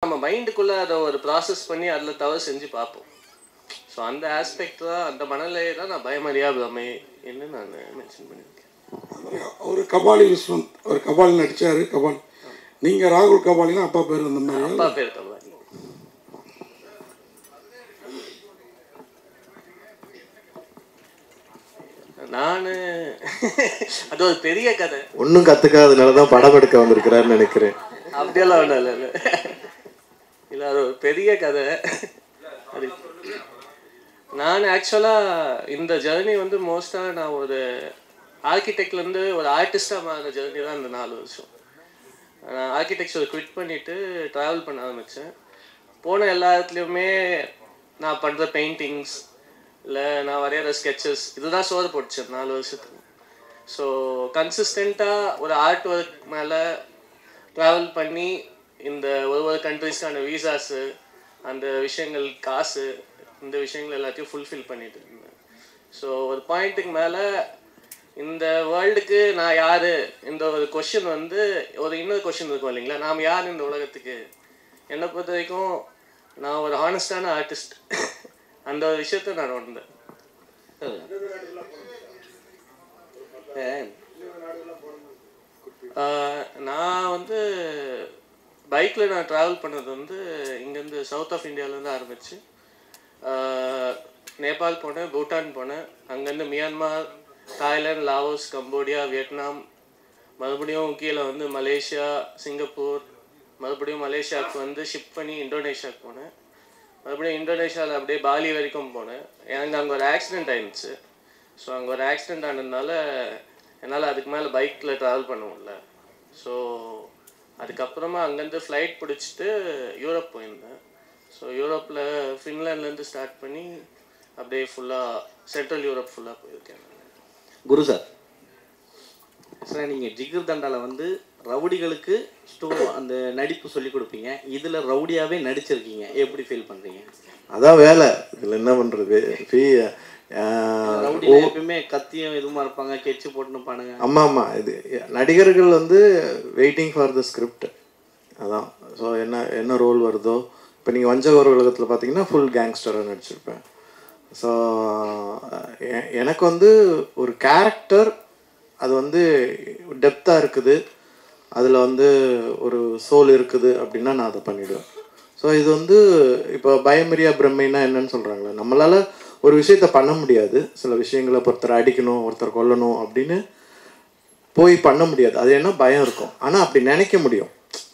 நம்ம மைண்டுக்குள்ளே அதை ஒரு ப்ராசஸ் பண்ணி அதில் தவறு செஞ்சு பார்ப்போம். ஸோ அந்த ஆஸ்பெக்ட் தான், அந்த மனநிலையை தான் நான் பயமறியா பிரமை என்று நான் மென்ஷன் பண்ணியிருக்கேன். ஒரு கபாலி விஸ்வந்த், ஒரு கபாலி நடித்தார். கபாலி நீங்கள் ராகுல் கபாலினா அப்பா பேர் அந்த மாதிரி? அப்பா பேர் கபாலி. நான் அது ஒரு பெரிய கதை, ஒன்றும் கற்றுக்காதனால தான் படம் எடுக்க வந்திருக்கிறாருன்னு நினைக்கிறேன். அப்படியெல்லாம் ஒன்றும் இல்லை இல்லை இல்லை, அது ஒரு பெரிய கதை. அது நான் ஆக்சுவலாக இந்த ஜேர்னி வந்து மோஸ்ட்டாக நான் ஒரு ஆர்கிடெக்ட்லேருந்து ஒரு ஆர்டிஸ்டாக மாறின ஜேர்னி தான் இந்த 4 வருஷம். நான் ஆர்கிடெக்சர் குவிட் பண்ணிவிட்டு ட்ராவல் பண்ண ஆரம்பித்தேன். போன எல்லா இடத்துலையுமே நான் பண்ணுற பெயிண்டிங்ஸ் இல்லை நான் வரைகிற ஸ்கெச்சஸ் இதுதான் சோறு போட்டுச்சேன் 4 வருஷத்துக்கு. ஸோ கன்சிஸ்டண்ட்டாக ஒரு ஆர்ட் ஒர்க் மேலே ட்ராவல் பண்ணி இந்த ஒரு கண்ட்ரிஸ்க்கான வீசாஸு, அந்த விஷயங்கள், காசு, இந்த விஷயங்கள் எல்லாத்தையும் ஃபுல்ஃபில் பண்ணிட்டு இருந்தேன். ஸோ ஒரு பாயிண்ட்டுக்கு மேலே இந்த வேர்ல்டுக்கு நான் யார், இந்த ஒரு கொஷின் வந்து ஒரு இன்னொரு கொஷின் இருக்கும் இல்லைங்களா, நாம் யார் இந்த உலகத்துக்கு. என்னை பொறுத்த வரைக்கும் நான் ஒரு ஹானஸ்டான ஆர்டிஸ்ட், அந்த ஒரு விஷயத்த நான் உணர்ந்தேன். நான் வந்து பைக்கில் நான் ட்ராவல் பண்ணது வந்து இங்கேருந்து சவுத் ஆஃப் இந்தியாவிலேருந்து ஆரம்பித்து நேபாள் போனேன், பூட்டான் போனேன், அங்கேருந்து Myanmar, Thailand, Laos, Cambodia, Vietnam, மறுபடியும் கீழே வந்து மலேசியா, சிங்கப்பூர், மறுபடியும் மலேசியாவுக்கு வந்து ஷிப் பண்ணி இந்தோனேஷியாவுக்கு போனேன். மறுபடியும் இந்தோனேஷியாவில் அப்படியே பாலி வரைக்கும் போனேன். எனக்கு அங்கே ஒரு ஆக்சிடெண்ட் ஆயிடுச்சு. ஸோ அங்கே ஒரு ஆக்சிடெண்ட் ஆனதுனால என்னால் அதுக்கு மேலே பைக்கில் ட்ராவல் பண்ண முடியல. ஸோ அதுக்கப்புறமா அங்கேருந்து ஃப்ளைட் பிடிச்சிட்டு யூரோப் போயிருந்தேன். ஸோ யூரோப்பில் ஃபின்லாண்ட்லேருந்து ஸ்டார்ட் பண்ணி அப்படியே ஃபுல்லாக சென்ட்ரல் யூரோப் ஃபுல்லாக போயிருக்கேன். குரு சார், சார் நீங்கள் ஜிகர் தண்டாவில் வந்து ரவுடிகளுக்கு அந்த நடிப்பு சொல்லி கொடுப்பீங்க, இதில் ரவுடியாகவே நடிச்சிருக்கீங்க, எப்படி ஃபீல் பண்ணுறீங்க? அதான் வேலை, இதில் என்ன பண்ணுறது. ரவுடியில் எப்பயுமே கத்தியும் இதுமா இருப்பாங்க, கெச்சு போட்டுன்னு பானுங்க. ஆமாம் ஆமாம், இது நடிகர்கள் வந்து வெயிட்டிங் ஃபார் த ஸ்கிரிப்ட். அதான். ஸோ என்ன ரோல் வருதோ, இப்போ நீங்கள் வஞ்சகர் உலகத்தில் பார்த்தீங்கன்னா ஃபுல் கேங்ஸ்டராக நடிச்சிருப்பேன். ஸோ எனக்கு வந்து ஒரு கேரக்டர் அது வந்து டெப்த்தாக இருக்குது, அதில் வந்து ஒரு சோல் இருக்குது அப்படின்னா நான் அதை பண்ணிவிடுவேன். ஸோ இது வந்து இப்போ பயமறியா பிரம்மைன்னா என்னன்னு சொல்கிறாங்களே, நம்மளால் ஒரு விஷயத்த பண்ண முடியாது. சில விஷயங்களை ஒருத்தரை அடிக்கணும், ஒருத்தர் கொல்லணும் அப்படின்னு போய் பண்ண முடியாது. அது என்ன பயம் இருக்கும், ஆனால் அப்படி நினைக்க முடியும்.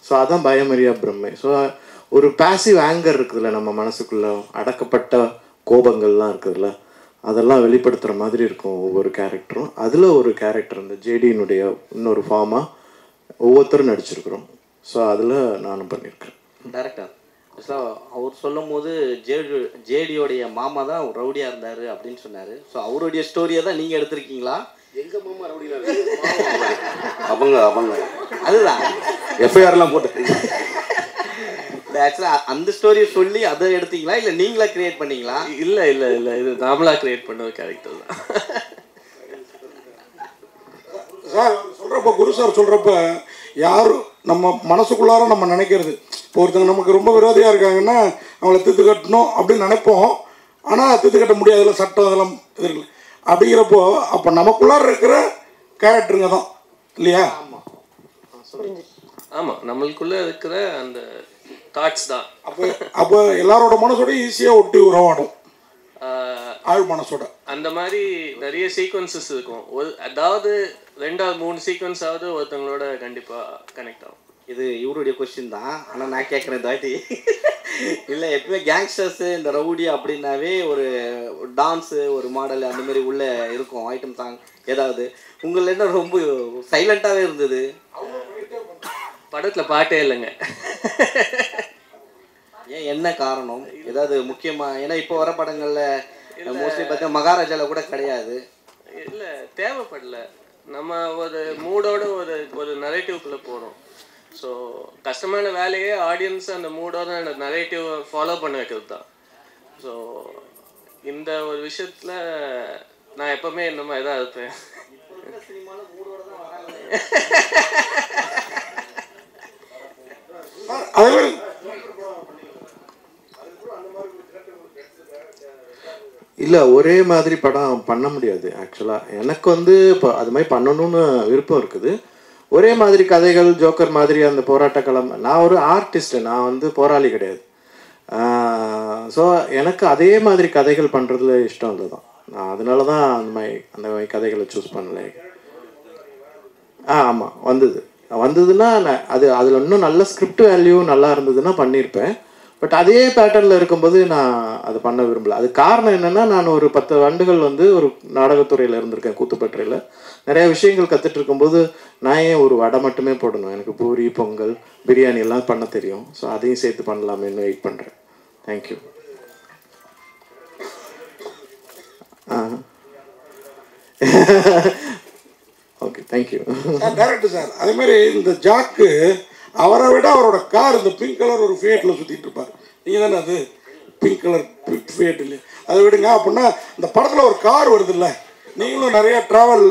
ஸோ அதான் பயமறியா பிரம்மை. ஸோ ஒரு பேசிவ் ஆங்கர் இருக்குதுல்ல நம்ம மனசுக்குள்ளே, அடக்கப்பட்ட கோபங்கள்லாம் இருக்குதுல்ல, அதெல்லாம் வெளிப்படுத்துகிற மாதிரி இருக்கும் ஒவ்வொரு கேரக்டரும். அதில் ஒரு கேரக்டர் இந்த ஜேடியினுடைய இன்னொரு ஃபார்மாக ஒவ்வொருத்தரும் நடிச்சிருக்கிறோம். ஸோ அதில் நானும் பண்ணியிருக்கேன். டேரக்டர் அவர் சொல்லும் போது ஜேடியோடைய மாமா தான் ரவுடியாக இருந்தார் அப்படின்னு சொன்னார். ஸோ அவருடைய ஸ்டோரியை தான் நீங்கள் எடுத்திருக்கீங்களா? எங்கள் மாமா ரவுடியாக அவங்க அதுதான் எஃப்ஐஆர்லாம் போட்டு ஆக்சுவலாக அந்த ஸ்டோரியை சொல்லி அதை எடுத்தீங்களா, இல்லை நீங்களா கிரியேட் பண்ணீங்களா? இல்லை இல்லை இல்லை, இது நாமளாக கிரியேட் பண்ண ஒரு கேரக்டர் தான். சார் சொல்கிறப்ப, குரு சார் சொல்கிறப்ப, யாரும் நம்ம மனசுக்குள்ளார நம்ம நினைக்கிறது, இப்போ ஒருத்தங்க நமக்கு ரொம்ப விரோதியாக இருக்காங்கன்னா அவங்கள தீர்த்து கட்டணும் அப்படின்னு நினைப்போம். ஆனால் தீர்த்து கட்ட முடியாதுல, சட்டம் அதெல்லாம் இது இருக்குல்ல. அப்படிங்கிறப்போ அப்போ நமக்குள்ளார இருக்கிற கேரக்டருங்க தான் இல்லையா? ஆமாம், நம்மளுக்குள்ளே இருக்கிற அந்த தாட்ஸ் தான். அப்போ எல்லாரோட மனசோட ஈஸியாக ஒட்டி உறவாடும், ஆள் மனசோட. அந்த மாதிரி நிறைய சீக்வன்சஸ் இருக்கும். அதாவது 2 or 3 சீக்வன்ஸாவது ஒருத்தவங்களோட கண்டிப்பாக கனெக்ட் ஆகும். இது இவருடைய கொஸ்டின் தான், ஆனால் நான் கேட்குறேன் தாட்டி. இல்லை, எப்பவுமே கேங்ஸ்டர்ஸு இந்த ரவுடி அப்படின்னாவே ஒரு டான்ஸு, ஒரு மாடல் அந்த மாதிரி உள்ள இருக்கும் ஐட்டம் சாங் ஏதாவது. உங்களில் என்ன ரொம்ப சைலண்ட்டாகவே இருந்தது? படத்தில் பாட்டே இல்லைங்க. ஏன், என்ன காரணம்? ஏதாவது முக்கியமாக? ஏன்னா இப்போ வர படங்களில் மோஸ்ட்லி பார்த்தீங்கன்னா மகாராஜாவில் கூட கிடையாது. இல்லை, தேவைப்படல. நம்ம ஒரு மூடோட ஒரு நரேட்டிவ்குள்ளே போகிறோம். ஸோ கஷ்டமான வேலையே ஆடியன்ஸ் அந்த மூடோட அந்த நரேட்டிவ் ஃபாலோ பண்ண வைக்கிறது தான். ஸோ இந்த ஒரு விஷயத்தில் நான் எப்போவுமே இந்த மாதிரி தான் இருப்பேன். அதே மாதிரி இல்லை ஒரே மாதிரி படம் பண்ண முடியாது ஆக்சுவலாக. எனக்கு வந்து இப்போ அது மாதிரி பண்ணணும்னு விருப்பம் இருக்குது. ஒரே மாதிரி கதைகள் ஜோக்கர் மாதிரி அந்த போராட்ட களம். நான் ஒரு ஆர்டிஸ்ட்டு, நான் வந்து போராளி கிடையாது. ஸோ எனக்கு அதே மாதிரி கதைகள் பண்ணுறதுல இஷ்டம் இல்லை தான். நான் அதனால தான் அந்த மாதிரி கதைகளை சூஸ் பண்ணலை. ஆமாம் வந்ததுன்னா நான் அதில் இன்னும் நல்ல ஸ்கிரிப்ட் வேல்யூ நல்லா இருந்ததுன்னா பண்ணியிருப்பேன். பட் அதே பேட்டர்னில் இருக்கும்போது நான் அதை பண்ண விரும்பலை. அது காரணம் என்னென்னா, நான் ஒரு 10 ஆண்டுகள் வந்து ஒரு நாடகத்துறையில் இருந்திருக்கேன், கூத்துப்பற்றையில். நிறைய விஷயங்கள் கற்றுட்டு இருக்கும்போது நான் ஏன் ஒரு வடை மட்டுமே போடணும், எனக்கு பூரி பொங்கல் பிரியாணி எல்லாம் பண்ண தெரியும். ஸோ அதையும் சேர்த்து பண்ணலாமேன்னு வெயிட் பண்ணுறேன். Thank you. Okay, thank you. Director sir, அதேமாதிரி இந்த ஜாக்கு அவரை விட அவரோட கார் இந்த பிங்க் கலர் ஒரு ஃபியட்டில் சுற்றிட்டு இருப்பார். நீங்கள் தானே அது பிங்க் கலர் ஃபியட் இல்லையா? அதை விடுங்க. அப்படின்னா இந்த படத்தில் ஒரு கார் வருது இல்லை, நீங்களும் நிறைய ட்ராவல்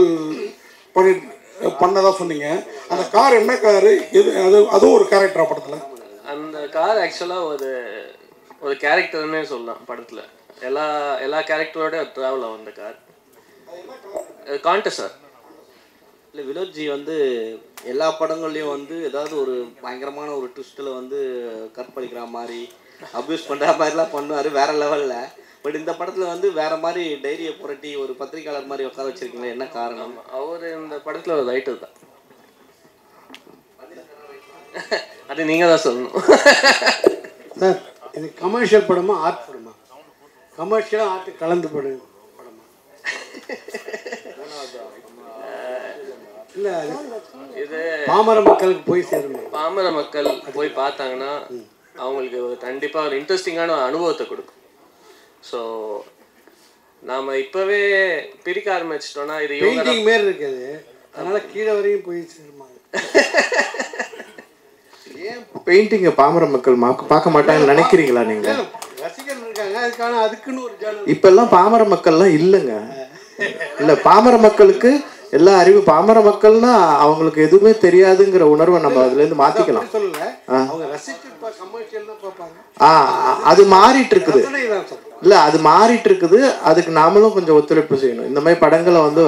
பண்ணதாக சொன்னீங்க. அந்த கார் என்ன காரு, எது அதுவும் ஒரு கேரக்டரா படத்தில்? அந்த கார் ஆக்சுவலாக ஒரு கேரக்டர்னே சொல்லலாம் படத்தில். எல்லா கேரக்டரோட ட்ராவல் ஆகும் அந்த கார். Contest sir. இல்லை, வினோத்ஜி வந்து எல்லா படங்கள்லையும் வந்து ஏதாவது ஒரு பயங்கரமான ஒரு ட்விஸ்ட்டில் வந்து கற்பழிக்கிற மாதிரி அப்யூஸ் பண்ணுற மாதிரிலாம் பண்ணுவார் வேறு லெவலில். பட் இந்த படத்தில் வந்து வேறு மாதிரி டைரியை புரட்டி ஒரு பத்திரிக்கையாளர் மாதிரி உட்கார வச்சுருக்கீங்களா, என்ன காரணம்? அவர் இந்த படத்தில் ஒரு ரைட்டர் தான். அது நீங்கள் தான் சொல்லணும். சார், இது கமர்ஷியல் படமா ஆர்ட் படமா? கமர்ஷியலாக ஆர்ட் கலந்து படம் படமா? இல்லை, இது பாமர மக்களுக்கு போய் சேருமா? பாமர மக்கள் போய் பார்த்தாங்கன்னா அவங்களுக்கு கண்டிப்பாக ஒரு இன்ட்ரெஸ்டிங்கான அனுபவத்தை கொடுக்கும். ஸோ நாம் இப்போவே பிரிக்க ஆரம்பிச்சிட்டோன்னா இது பெயிண்டிங் மாரி இருக்குது, அதனால் கீழே வரையும் போய் சேருமா? ஏன் பெயிண்டிங்கை பாமர மக்கள் பார்க்க மாட்டாங்கன்னு நினைக்கிறீங்களா நீங்கள்? ரசிகர்கள் இருக்காங்க, அதுக்குன்னு ஒரு ஜானல். இப்பெல்லாம் பாமர மக்கள்லாம் இல்லைங்க. இல்லை, பாமர மக்களுக்கு எல்லா அறிவு. பாமர மக்கள்னா அவங்களுக்கு எதுவுமே தெரியாதுங்கிற உணர்வை நம்ம அதுலேருந்து மாற்றிக்கலாம். அவங்க ரசிச்சு கமர்ஷியல் தான் பார்ப்பாங்க. அது மாறிட்டு இருக்குது. இல்லை, அது மாறிட்டு இருக்குது. அதுக்கு நாமளும் கொஞ்சம் ஒத்துழைப்பு செய்யணும். இந்த மாதிரி படங்களை வந்து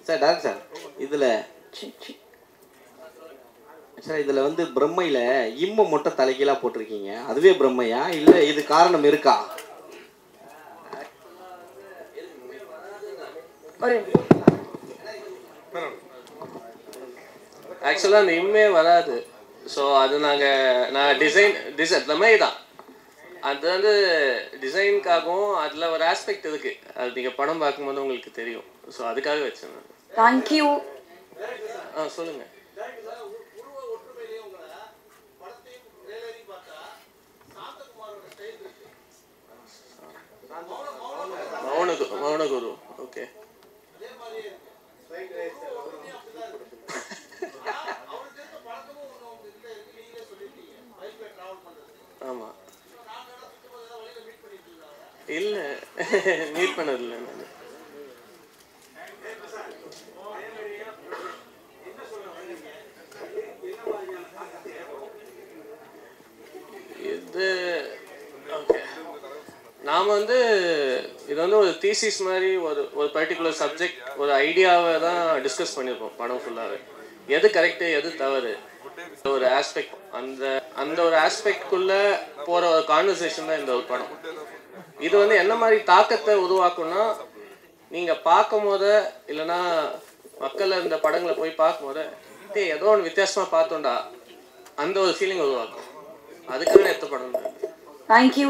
சார் டாக்டர் சார், இதில் வந்து பிரம்மையில் இம்ம மொட்டை தலைகீழாக போட்டிருக்கீங்க. அதுவே பிரம்மையா, இல்லை இது காரணம் இருக்கா? ஆக்சுவலாக அந்த இம்மே வராது. ஸோ அது நான் டிசைன் பிரம்மை தான். அது வந்து டிசைனுக்காகவும் அதில் ஒரு ஆஸ்பெக்ட் இருக்குது, அது நீங்கள் படம் பார்க்கும்போது உங்களுக்கு தெரியும். ஸோ அதுக்காக வச்சேன் நான். தேங்க்யூ. சொல்லுங்கள். மௌனகுரு. ஓகே. ஆமாம். இல்லை, மீட் பண்ணதில்லை நான். இது ஓகே. நாம் வந்து இது வந்து ஒரு தீசிஸ் மாதிரி ஒரு பர்டிகுலர் சப்ஜெக்ட், ஒரு ஐடியாவை தான் டிஸ்கஸ் பண்ணியிருக்கோம் படம் ஃபுல்லாகவே. எது கரெக்டு எது தவறு, ஒரு ஆஸ்பெக்ட், அந்த ஒரு ஆஸ்பெக்ட்குள்ளே போகிற ஒரு கான்வர்சேஷன் தான் இந்த ஒரு படம். இது வந்து என்ன மாதிரி தாக்கத்தை உருவாக்கும்னா, நீங்கள் பார்க்கும் போது இல்லைன்னா மக்கள் இந்த படங்களை போய் பார்க்கும் போது ஏதோ ஒன்று வித்தியாசமாக பார்த்தோண்டா அந்த ஒரு ஃபீலிங் உருவாக்கும். அதுக்காக எடுத்த படம். தேங்க்யூ.